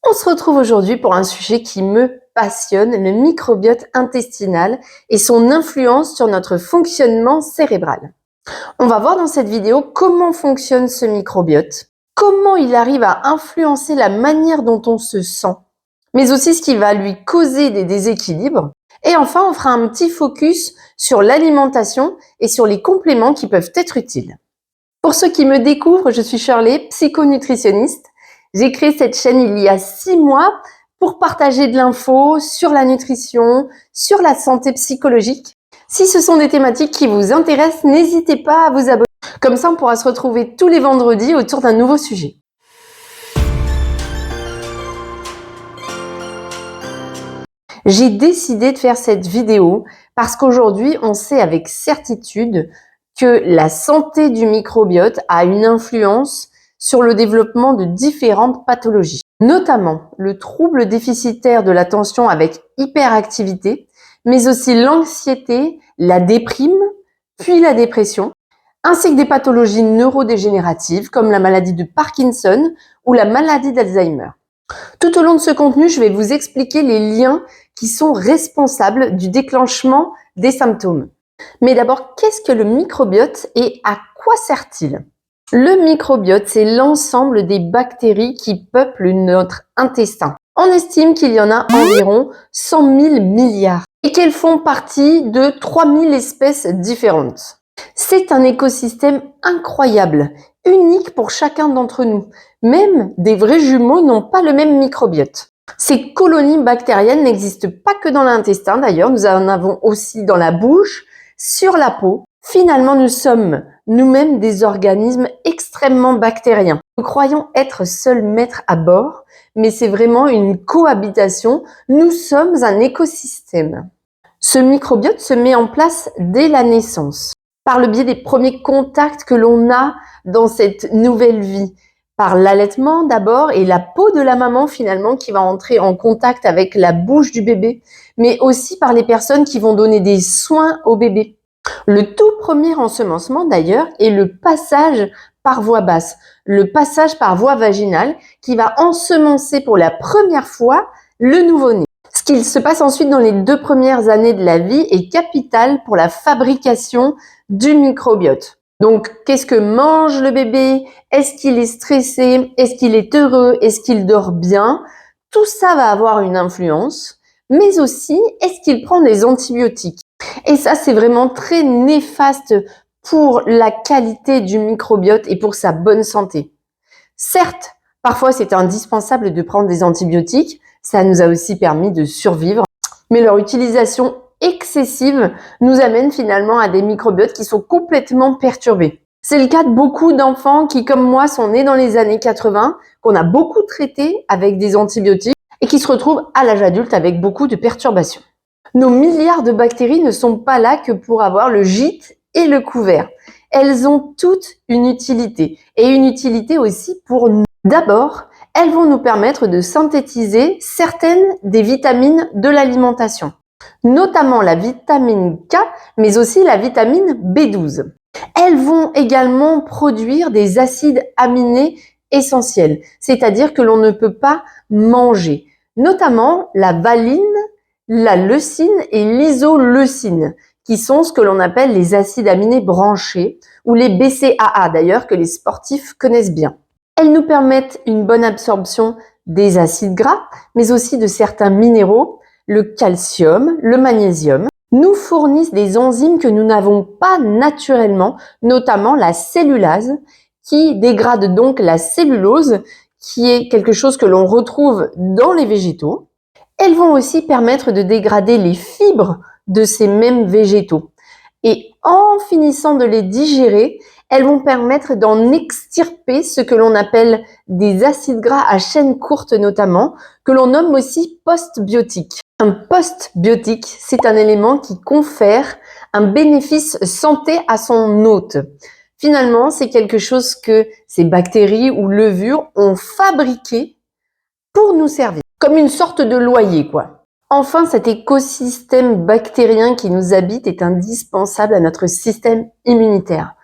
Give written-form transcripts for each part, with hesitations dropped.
On se retrouve aujourd'hui pour un sujet qui me passionne, le microbiote intestinal et son influence sur notre fonctionnement cérébral. On va voir dans cette vidéo comment fonctionne ce microbiote, comment il arrive à influencer la manière dont on se sent, mais aussi ce qui va lui causer des déséquilibres. Et enfin, on fera un petit focus sur l'alimentation et sur les compléments qui peuvent être utiles. Pour ceux qui me découvrent, je suis Shirley, psychonutritionniste. J'ai créé cette chaîne il y a 6 mois pour partager de l'info sur la nutrition, sur la santé psychologique. Si ce sont des thématiques qui vous intéressent, n'hésitez pas à vous abonner. Comme ça, on pourra se retrouver tous les vendredis autour d'un nouveau sujet. J'ai décidé de faire cette vidéo parce qu'aujourd'hui, on sait avec certitude que la santé du microbiote a une influence sur le développement de différentes pathologies, notamment le trouble déficitaire de l'attention avec hyperactivité, mais aussi l'anxiété, la déprime, puis la dépression, ainsi que des pathologies neurodégénératives comme la maladie de Parkinson ou la maladie d'Alzheimer. Tout au long de ce contenu, je vais vous expliquer les liens qui sont responsables du déclenchement des symptômes. Mais d'abord, qu'est-ce que le microbiote et à quoi sert-il? Le microbiote, c'est l'ensemble des bactéries qui peuplent notre intestin. On estime qu'il y en a environ 100 000 milliards et qu'elles font partie de 3000 espèces différentes. C'est un écosystème incroyable, unique pour chacun d'entre nous. Même des vrais jumeaux n'ont pas le même microbiote. Ces colonies bactériennes n'existent pas que dans l'intestin, d'ailleurs, nous en avons aussi dans la bouche, sur la peau. Finalement, nous sommes nous-mêmes des organismes extrêmement bactériens. Nous croyons être seuls maîtres à bord, mais c'est vraiment une cohabitation. Nous sommes un écosystème. Ce microbiote se met en place dès la naissance, par le biais des premiers contacts que l'on a dans cette nouvelle vie. Par l'allaitement d'abord et la peau de la maman finalement qui va entrer en contact avec la bouche du bébé, mais aussi par les personnes qui vont donner des soins au bébé. Le tout premier ensemencement d'ailleurs est le passage par voie basse, le passage par voie vaginale qui va ensemencer pour la première fois le nouveau-né. Ce qu'il se passe ensuite dans les 2 premières années de la vie est capital pour la fabrication du microbiote. Donc, qu'est-ce que mange le bébé? Est-ce qu'il est stressé? Est-ce qu'il est heureux? Est-ce qu'il dort bien? Tout ça va avoir une influence, mais aussi, est-ce qu'il prend des antibiotiques? Et ça, c'est vraiment très néfaste pour la qualité du microbiote et pour sa bonne santé. Certes, parfois c'est indispensable de prendre des antibiotiques, ça nous a aussi permis de survivre, mais leur utilisation excessive nous amène finalement à des microbiotes qui sont complètement perturbés. C'est le cas de beaucoup d'enfants qui, comme moi, sont nés dans les années 80, qu'on a beaucoup traités avec des antibiotiques et qui se retrouvent à l'âge adulte avec beaucoup de perturbations. Nos milliards de bactéries ne sont pas là que pour avoir le gîte et le couvert. Elles ont toutes une utilité et une utilité aussi pour nous. D'abord, elles vont nous permettre de synthétiser certaines des vitamines de l'alimentation, notamment la vitamine K, mais aussi la vitamine B12. Elles vont également produire des acides aminés essentiels, c'est-à-dire que l'on ne peut pas manger, notamment la valine, la leucine et l'isoleucine, qui sont ce que l'on appelle les acides aminés branchés, ou les BCAA d'ailleurs, que les sportifs connaissent bien. Elles nous permettent une bonne absorption des acides gras, mais aussi de certains minéraux, le calcium, le magnésium, nous fournissent des enzymes que nous n'avons pas naturellement, notamment la cellulase, qui dégrade donc la cellulose, qui est quelque chose que l'on retrouve dans les végétaux. Elles vont aussi permettre de dégrader les fibres de ces mêmes végétaux. Et en finissant de les digérer, elles vont permettre d'en extirper ce que l'on appelle des acides gras à chaîne courte notamment, que l'on nomme aussi postbiotiques. Un postbiotique, c'est un élément qui confère un bénéfice santé à son hôte. Finalement, c'est quelque chose que ces bactéries ou levures ont fabriqué pour nous servir, comme une sorte de loyer, quoi. Enfin, cet écosystème bactérien qui nous habite est indispensable à notre système immunitaire.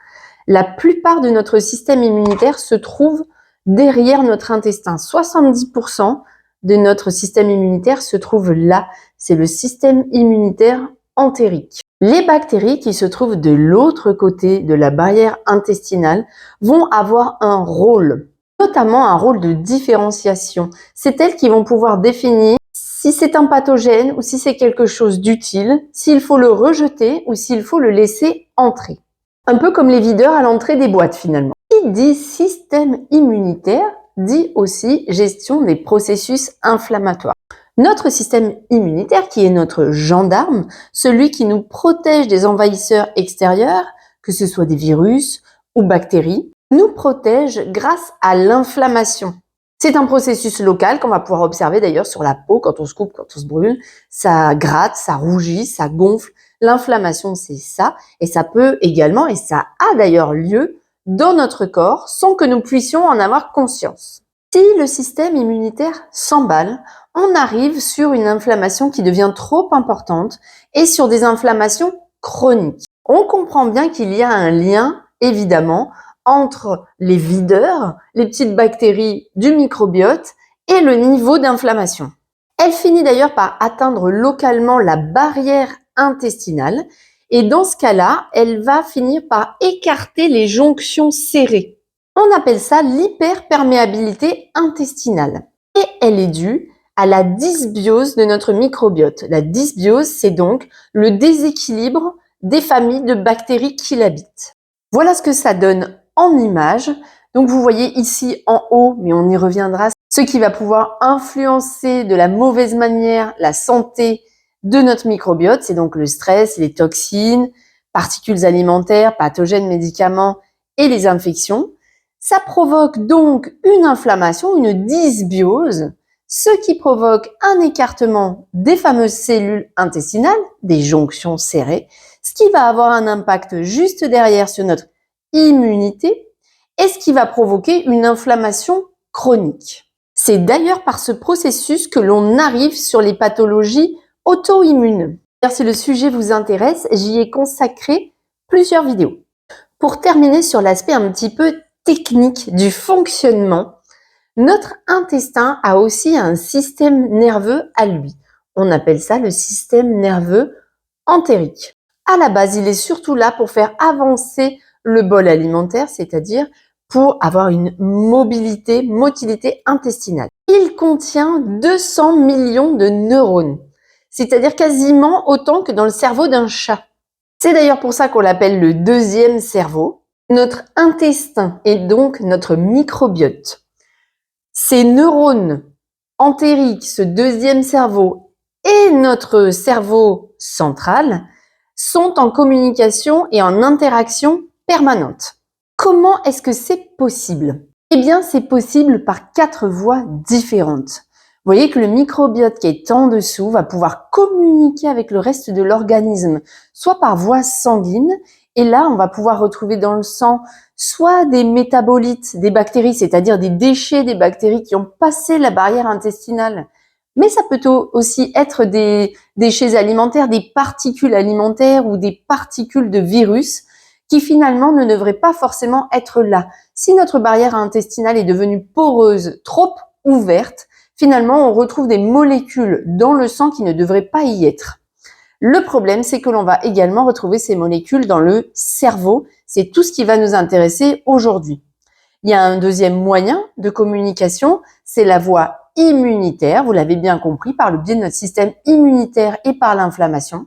La plupart de notre système immunitaire se trouve derrière notre intestin. 70% de notre système immunitaire se trouve là. C'est le système immunitaire entérique. Les bactéries qui se trouvent de l'autre côté de la barrière intestinale vont avoir un rôle, notamment un rôle de différenciation. C'est elles qui vont pouvoir définir si c'est un pathogène ou si c'est quelque chose d'utile, s'il faut le rejeter ou s'il faut le laisser entrer. Un peu comme les videurs à l'entrée des boîtes finalement. Qui dit système immunitaire dit aussi gestion des processus inflammatoires. Notre système immunitaire, qui est notre gendarme, celui qui nous protège des envahisseurs extérieurs, que ce soit des virus ou bactéries, nous protège grâce à l'inflammation. C'est un processus local qu'on va pouvoir observer d'ailleurs sur la peau quand on se coupe, quand on se brûle. Ça gratte, ça rougit, ça gonfle. L'inflammation, c'est ça. Et ça peut également, et ça a d'ailleurs lieu, dans notre corps sans que nous puissions en avoir conscience. Si le système immunitaire s'emballe, on arrive sur une inflammation qui devient trop importante et sur des inflammations chroniques. On comprend bien qu'il y a un lien, évidemment, entre les videurs, les petites bactéries du microbiote et le niveau d'inflammation. Elle finit d'ailleurs par atteindre localement la barrière intestinale et dans ce cas-là, elle va finir par écarter les jonctions serrées. On appelle ça l'hyperperméabilité intestinale et elle est due à la dysbiose de notre microbiote. La dysbiose, c'est donc le déséquilibre des familles de bactéries qui l'habitent. Voilà ce que ça donne en image. Donc vous voyez ici en haut, mais on y reviendra, ce qui va pouvoir influencer de la mauvaise manière la santé de notre microbiote. C'est donc le stress, les toxines, particules alimentaires, pathogènes, médicaments et les infections. Ça provoque donc une inflammation, une dysbiose, ce qui provoque un écartement des fameuses cellules intestinales, des jonctions serrées, ce qui va avoir un impact juste derrière sur notre immunité et ce qui va provoquer une inflammation chronique. C'est d'ailleurs par ce processus que l'on arrive sur les pathologies auto-immunes. Si le sujet vous intéresse, j'y ai consacré plusieurs vidéos. Pour terminer sur l'aspect un petit peu technique du fonctionnement, notre intestin a aussi un système nerveux à lui. On appelle ça le système nerveux entérique. À la base, il est surtout là pour faire avancer le bol alimentaire, c'est-à-dire pour avoir une motilité intestinale. Il contient 200 millions de neurones, c'est-à-dire quasiment autant que dans le cerveau d'un chat. C'est d'ailleurs pour ça qu'on l'appelle le deuxième cerveau. Notre intestin est donc notre microbiote. Ces neurones entériques, ce deuxième cerveau et notre cerveau central sont en communication et en interaction permanente. Comment est-ce que c'est possible? Eh bien, c'est possible par 4 voies différentes. Vous voyez que le microbiote qui est en dessous va pouvoir communiquer avec le reste de l'organisme, soit par voie sanguine, et là, on va pouvoir retrouver dans le sang soit des métabolites des bactéries, c'est-à-dire des déchets des bactéries qui ont passé la barrière intestinale, mais ça peut aussi être des déchets alimentaires, des particules alimentaires ou des particules de virus qui finalement ne devraient pas forcément être là. Si notre barrière intestinale est devenue poreuse, trop ouverte, finalement on retrouve des molécules dans le sang qui ne devraient pas y être. Le problème, c'est que l'on va également retrouver ces molécules dans le cerveau. C'est tout ce qui va nous intéresser aujourd'hui. Il y a un deuxième moyen de communication, c'est la voie immunitaire, vous l'avez bien compris, par le biais de notre système immunitaire et par l'inflammation.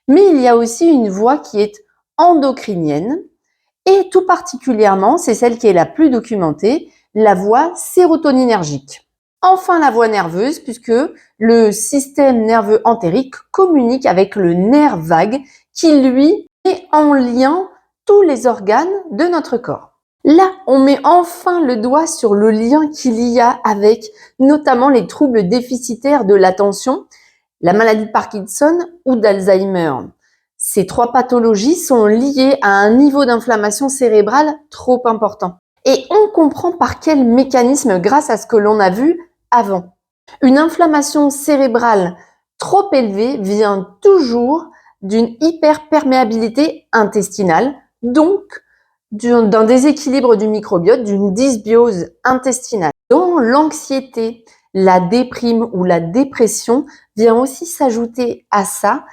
Mais il y a aussi une voie qui est endocrinienne et tout particulièrement, c'est celle qui est la plus documentée, la voie sérotoninergique. Enfin, la voie nerveuse, puisque le système nerveux entérique communique avec le nerf vague qui, lui, met en lien tous les organes de notre corps. Là, on met enfin le doigt sur le lien qu'il y a avec notamment les troubles déficitaires de l'attention, la maladie de Parkinson ou d'Alzheimer. Ces 3 pathologies sont liées à un niveau d'inflammation cérébrale trop important. Et on comprend par quel mécanisme grâce à ce que l'on a vu avant. Une inflammation cérébrale trop élevée vient toujours d'une hyperperméabilité intestinale, donc d'un déséquilibre du microbiote, d'une dysbiose intestinale. Dans l'anxiété, la déprime ou la dépression, vient aussi s'ajouter à ça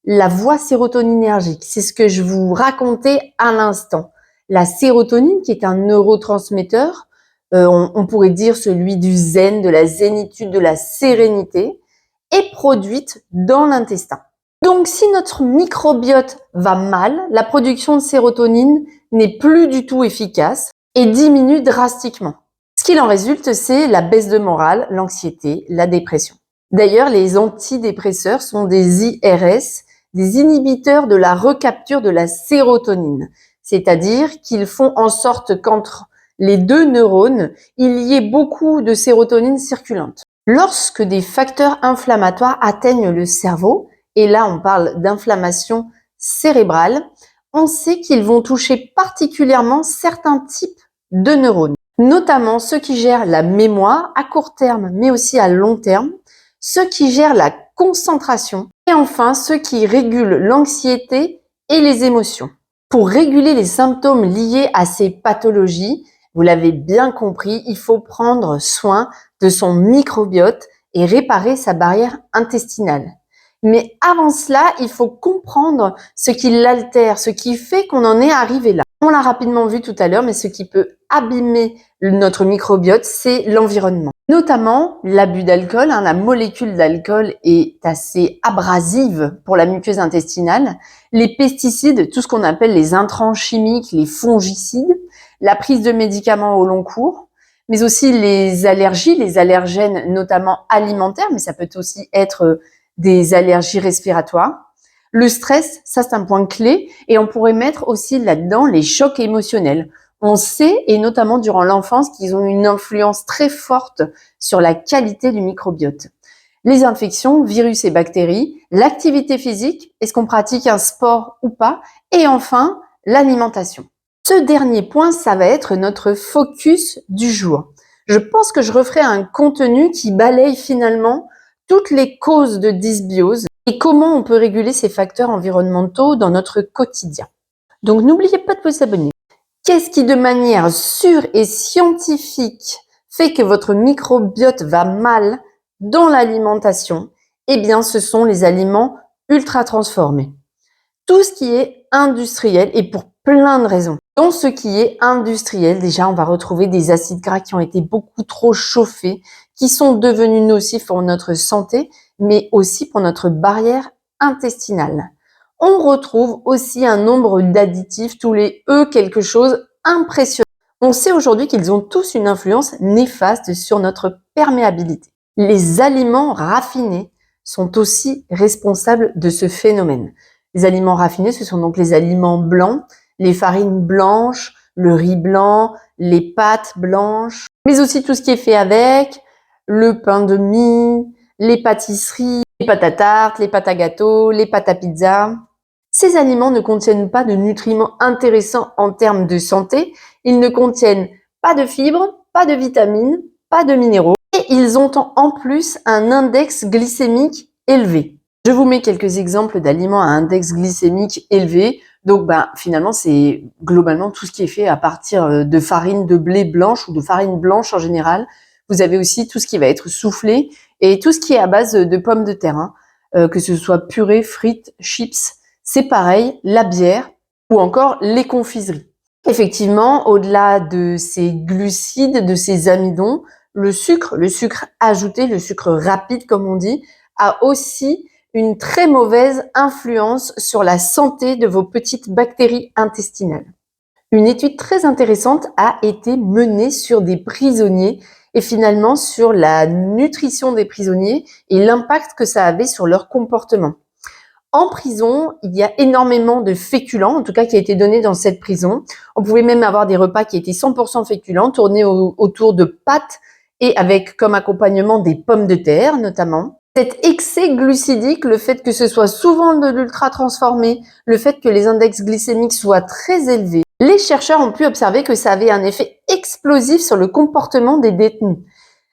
la voie sérotoninergique. C'est ce que je vous racontais à l'instant. La sérotonine, qui est un neurotransmetteur, on pourrait dire celui du zen, de la zénitude, de la sérénité, est produite dans l'intestin. Donc, si notre microbiote va mal, la production de sérotonine n'est plus du tout efficace et diminue drastiquement. Ce qu'il en résulte, c'est la baisse de morale, l'anxiété, la dépression. D'ailleurs, les antidépresseurs sont des IRS, des inhibiteurs de la recapture de la sérotonine, c'est-à-dire qu'ils font en sorte qu'entre les deux neurones, il y ait beaucoup de sérotonine circulante. Lorsque des facteurs inflammatoires atteignent le cerveau, et là on parle d'inflammation cérébrale, on sait qu'ils vont toucher particulièrement certains types de neurones, notamment ceux qui gèrent la mémoire à court terme, mais aussi à long terme, ceux qui gèrent la concentration et enfin ceux qui régulent l'anxiété et les émotions. Pour réguler les symptômes liés à ces pathologies, vous l'avez bien compris, il faut prendre soin de son microbiote et réparer sa barrière intestinale. Mais avant cela, il faut comprendre ce qui l'altère, ce qui fait qu'on en est arrivé là. On l'a rapidement vu tout à l'heure, mais ce qui peut abîmer notre microbiote, c'est l'environnement. Notamment l'abus d'alcool, la molécule d'alcool est assez abrasive pour la muqueuse intestinale. Les pesticides, tout ce qu'on appelle les intrants chimiques, les fongicides, la prise de médicaments au long cours, mais aussi les allergies, les allergènes notamment alimentaires, mais ça peut aussi être des allergies respiratoires. Le stress, ça c'est un point clé, et on pourrait mettre aussi là-dedans les chocs émotionnels. On sait, et notamment durant l'enfance, qu'ils ont une influence très forte sur la qualité du microbiote. Les infections, virus et bactéries, l'activité physique, est-ce qu'on pratique un sport ou pas, et enfin l'alimentation. Ce dernier point, ça va être notre focus du jour. Je pense que je referai un contenu qui balaye finalement toutes les causes de dysbiose et comment on peut réguler ces facteurs environnementaux dans notre quotidien. Donc n'oubliez pas de vous abonner. Qu'est-ce qui de manière sûre et scientifique fait que votre microbiote va mal dans l'alimentation? Eh bien, ce sont les aliments ultra transformés. Tout ce qui est industriel et pour plein de raisons. Dans ce qui est industriel, déjà, on va retrouver des acides gras qui ont été beaucoup trop chauffés, qui sont devenus nocifs pour notre santé, mais aussi pour notre barrière intestinale. On retrouve aussi un nombre d'additifs, tous les E quelque chose impressionnant. On sait aujourd'hui qu'ils ont tous une influence néfaste sur notre perméabilité. Les aliments raffinés sont aussi responsables de ce phénomène. Les aliments raffinés, ce sont donc les aliments blancs, les farines blanches, le riz blanc, les pâtes blanches, mais aussi tout ce qui est fait avec, le pain de mie, les pâtisseries, les pâtes à tarte, les pâtes à gâteau, les pâtes à pizza. Ces aliments ne contiennent pas de nutriments intéressants en termes de santé. Ils ne contiennent pas de fibres, pas de vitamines, pas de minéraux. Et ils ont en plus un index glycémique élevé. Je vous mets quelques exemples d'aliments à index glycémique élevé. Donc, finalement, c'est globalement tout ce qui est fait à partir de farine de blé blanche ou de farine blanche en général. Vous avez aussi tout ce qui va être soufflé et tout ce qui est à base de pommes de terre, que ce soit purée, frites, chips. C'est pareil, la bière ou encore les confiseries. Effectivement, au-delà de ces glucides, de ces amidons, le sucre ajouté, le sucre rapide comme on dit, a aussi une très mauvaise influence sur la santé de vos petites bactéries intestinales. Une étude très intéressante a été menée sur des prisonniers et finalement sur la nutrition des prisonniers et l'impact que ça avait sur leur comportement. En prison, il y a énormément de féculents, en tout cas qui a été donné dans cette prison. On pouvait même avoir des repas qui étaient 100% féculents, tournés autour de pâtes et avec comme accompagnement des pommes de terre notamment. Cet excès glucidique, le fait que ce soit souvent de l'ultra transformé, le fait que les index glycémiques soient très élevés, les chercheurs ont pu observer que ça avait un effet explosif sur le comportement des détenus,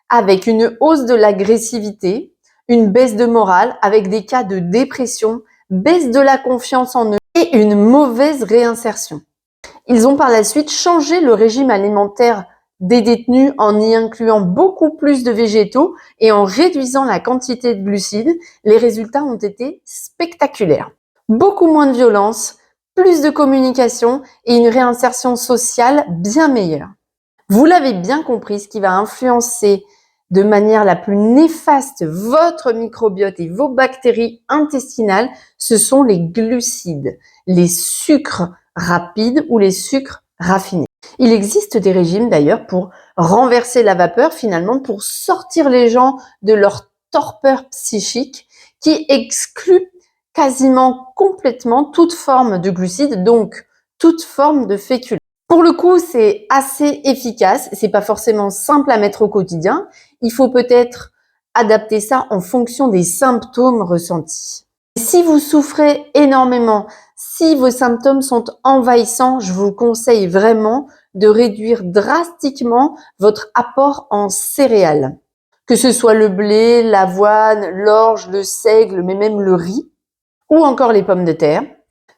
avec une hausse de l'agressivité, une baisse de morale avec des cas de dépression, baisse de la confiance en eux et une mauvaise réinsertion. Ils ont par la suite changé le régime alimentaire des détenus en y incluant beaucoup plus de végétaux et en réduisant la quantité de glucides, les résultats ont été spectaculaires. Beaucoup moins de violence, plus de communication et une réinsertion sociale bien meilleure. Vous l'avez bien compris, ce qui va influencer de manière la plus néfaste votre microbiote et vos bactéries intestinales, ce sont les glucides, les sucres rapides ou les sucres raffinés. Il existe des régimes d'ailleurs pour renverser la vapeur, finalement, pour sortir les gens de leur torpeur psychique qui exclut quasiment complètement toute forme de glucides, donc toute forme de féculents. Pour le coup, c'est assez efficace. C'est pas forcément simple à mettre au quotidien. Il faut peut-être adapter ça en fonction des symptômes ressentis. Si vous souffrez énormément, si vos symptômes sont envahissants, je vous conseille vraiment de réduire drastiquement votre apport en céréales. Que ce soit le blé, l'avoine, l'orge, le seigle, mais même le riz, ou encore les pommes de terre.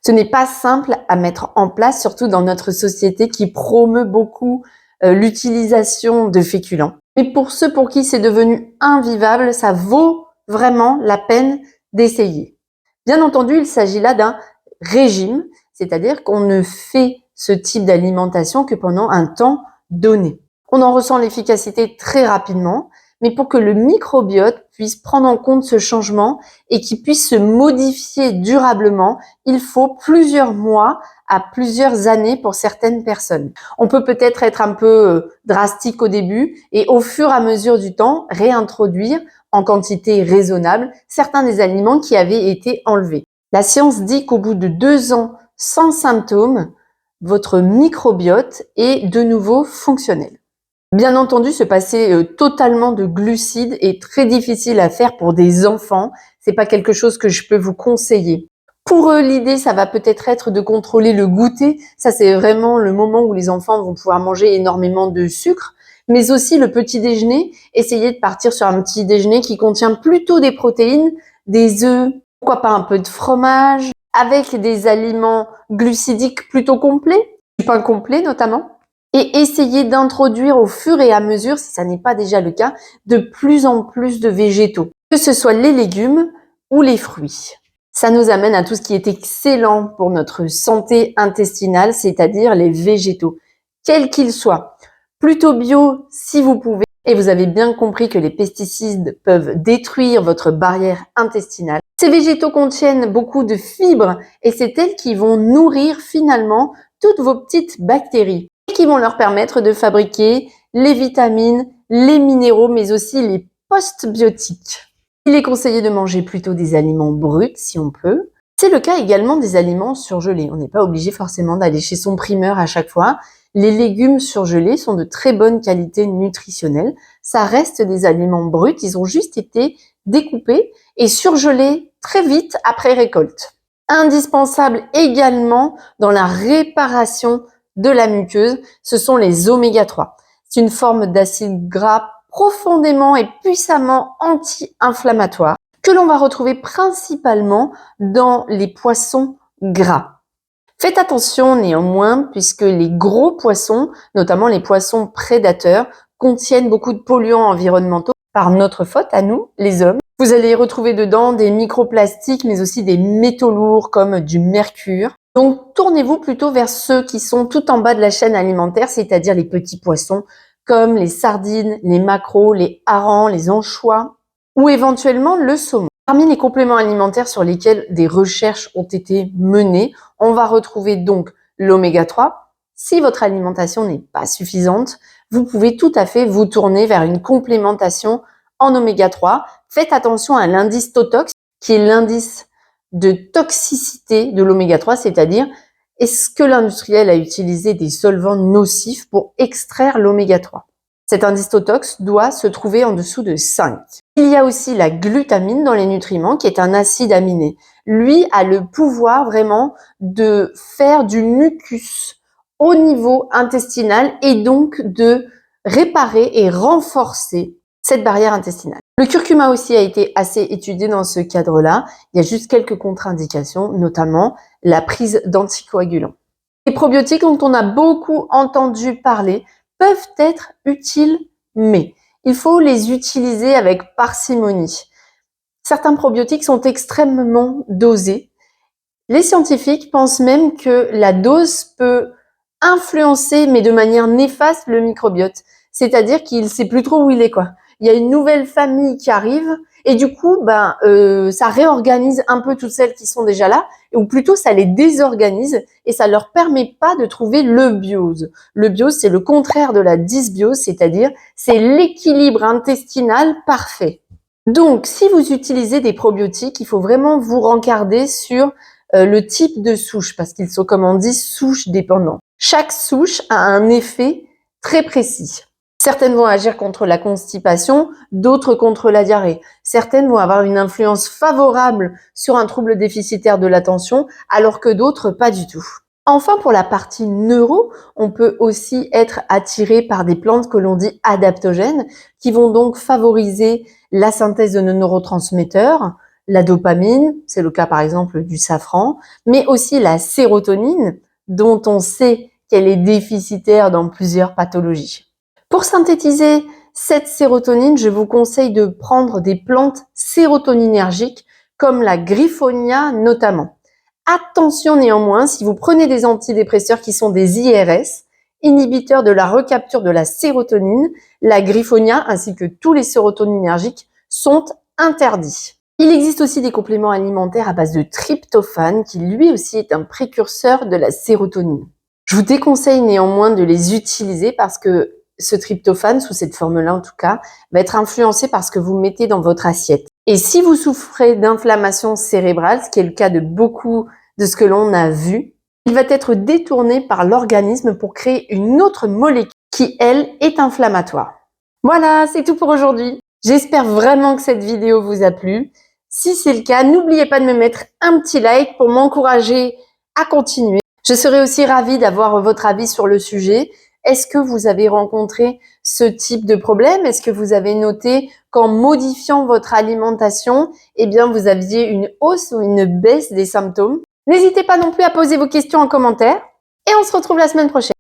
Ce n'est pas simple à mettre en place, surtout dans notre société qui promeut beaucoup l'utilisation de féculents. Mais pour ceux pour qui c'est devenu invivable, ça vaut vraiment la peine d'essayer. Bien entendu, il s'agit là d'un régime, c'est-à-dire qu'on ne fait ce type d'alimentation que pendant un temps donné. On en ressent l'efficacité très rapidement, mais pour que le microbiote puisse prendre en compte ce changement et qu'il puisse se modifier durablement, il faut plusieurs mois à plusieurs années pour certaines personnes. On peut peut-être être un peu drastique au début et au fur et à mesure du temps, réintroduire en quantité raisonnable certains des aliments qui avaient été enlevés. La science dit qu'au bout de 2 ans sans symptômes, votre microbiote est de nouveau fonctionnel. Bien entendu, se passer totalement de glucides est très difficile à faire pour des enfants. C'est pas quelque chose que je peux vous conseiller. Pour eux, l'idée, ça va peut-être être de contrôler le goûter. Ça, c'est vraiment le moment où les enfants vont pouvoir manger énormément de sucre. Mais aussi le petit déjeuner. Essayez de partir sur un petit déjeuner qui contient plutôt des protéines, des œufs, pourquoi pas un peu de fromage, avec des aliments glucidiques plutôt complets, du pain complet notamment. Et essayer d'introduire au fur et à mesure, si ça n'est pas déjà le cas, de plus en plus de végétaux, que ce soit les légumes ou les fruits. Ça nous amène à tout ce qui est excellent pour notre santé intestinale, c'est-à-dire les végétaux, quels qu'ils soient. Plutôt bio si vous pouvez, et vous avez bien compris que les pesticides peuvent détruire votre barrière intestinale. Ces végétaux contiennent beaucoup de fibres et c'est elles qui vont nourrir finalement toutes vos petites bactéries qui vont leur permettre de fabriquer les vitamines, les minéraux, mais aussi les postbiotiques. Il est conseillé de manger plutôt des aliments bruts si on peut. C'est le cas également des aliments surgelés. On n'est pas obligé forcément d'aller chez son primeur à chaque fois. Les légumes surgelés sont de très bonne qualité nutritionnelle. Ça reste des aliments bruts, ils ont juste été découpés et surgelés très vite après récolte. Indispensable également dans la réparation de la muqueuse, ce sont les oméga 3. C'est une forme d'acide gras profondément et puissamment anti-inflammatoire que l'on va retrouver principalement dans les poissons gras. Faites attention néanmoins puisque les gros poissons, notamment les poissons prédateurs, contiennent beaucoup de polluants environnementaux par notre faute à nous, les hommes. Vous allez retrouver dedans des microplastiques mais aussi des métaux lourds comme du mercure. Donc, tournez-vous plutôt vers ceux qui sont tout en bas de la chaîne alimentaire, c'est-à-dire les petits poissons comme les sardines, les maquereaux, les harengs, les anchois ou éventuellement le saumon. Parmi les compléments alimentaires sur lesquels des recherches ont été menées, on va retrouver donc l'oméga 3. Si votre alimentation n'est pas suffisante, vous pouvez tout à fait vous tourner vers une complémentation en oméga 3. Faites attention à l'indice TOTOX, qui est l'indice de toxicité de l'oméga 3, c'est-à-dire est-ce que l'industriel a utilisé des solvants nocifs pour extraire l'oméga 3. Cet indice TOTOX doit se trouver en dessous de 5. Il y a aussi la glutamine dans les nutriments, qui est un acide aminé. Lui a le pouvoir vraiment de faire du mucus au niveau intestinal et donc de réparer et renforcer cette barrière intestinale. Le curcuma aussi a été assez étudié dans ce cadre-là. Il y a juste quelques contre-indications, notamment la prise d'anticoagulants. Les probiotiques dont on a beaucoup entendu parler peuvent être utiles, mais il faut les utiliser avec parcimonie. Certains probiotiques sont extrêmement dosés. Les scientifiques pensent même que la dose peut influencer, mais de manière néfaste, le microbiote. C'est-à-dire qu'il ne sait plus trop où il est, quoi. Il y a une nouvelle famille qui arrive et du coup, ça réorganise un peu toutes celles qui sont déjà là, ou plutôt ça les désorganise et ça leur permet pas de trouver le biose. Le biose, c'est le contraire de la dysbiose, c'est-à-dire c'est l'équilibre intestinal parfait. Donc, si vous utilisez des probiotiques, il faut vraiment vous rencarder sur le type de souche, parce qu'ils sont, comme on dit, souches dépendants. Chaque souche a un effet très précis. Certaines vont agir contre la constipation, d'autres contre la diarrhée. Certaines vont avoir une influence favorable sur un trouble déficitaire de l'attention, alors que d'autres pas du tout. Enfin, pour la partie neuro, on peut aussi être attiré par des plantes que l'on dit adaptogènes, qui vont donc favoriser la synthèse de nos neurotransmetteurs, la dopamine, c'est le cas par exemple du safran, mais aussi la sérotonine, dont on sait qu'elle est déficitaire dans plusieurs pathologies. Pour synthétiser cette sérotonine, je vous conseille de prendre des plantes sérotoninergiques comme la griffonia notamment. Attention néanmoins, si vous prenez des antidépresseurs qui sont des IRS, inhibiteurs de la recapture de la sérotonine, la griffonia ainsi que tous les sérotoninergiques sont interdits. Il existe aussi des compléments alimentaires à base de tryptophane qui lui aussi est un précurseur de la sérotonine. Je vous déconseille néanmoins de les utiliser parce que ce tryptophane, sous cette forme-là en tout cas, va être influencé par ce que vous mettez dans votre assiette. Et si vous souffrez d'inflammation cérébrale, ce qui est le cas de beaucoup de ce que l'on a vu, il va être détourné par l'organisme pour créer une autre molécule qui, elle, est inflammatoire. Voilà, c'est tout pour aujourd'hui. J'espère vraiment que cette vidéo vous a plu. Si c'est le cas, n'oubliez pas de me mettre un petit like pour m'encourager à continuer. Je serais aussi ravie d'avoir votre avis sur le sujet. Est-ce que vous avez rencontré ce type de problème? Est-ce que vous avez noté qu'en modifiant votre alimentation, vous aviez une hausse ou une baisse des symptômes? N'hésitez pas non plus à poser vos questions en commentaire et on se retrouve la semaine prochaine.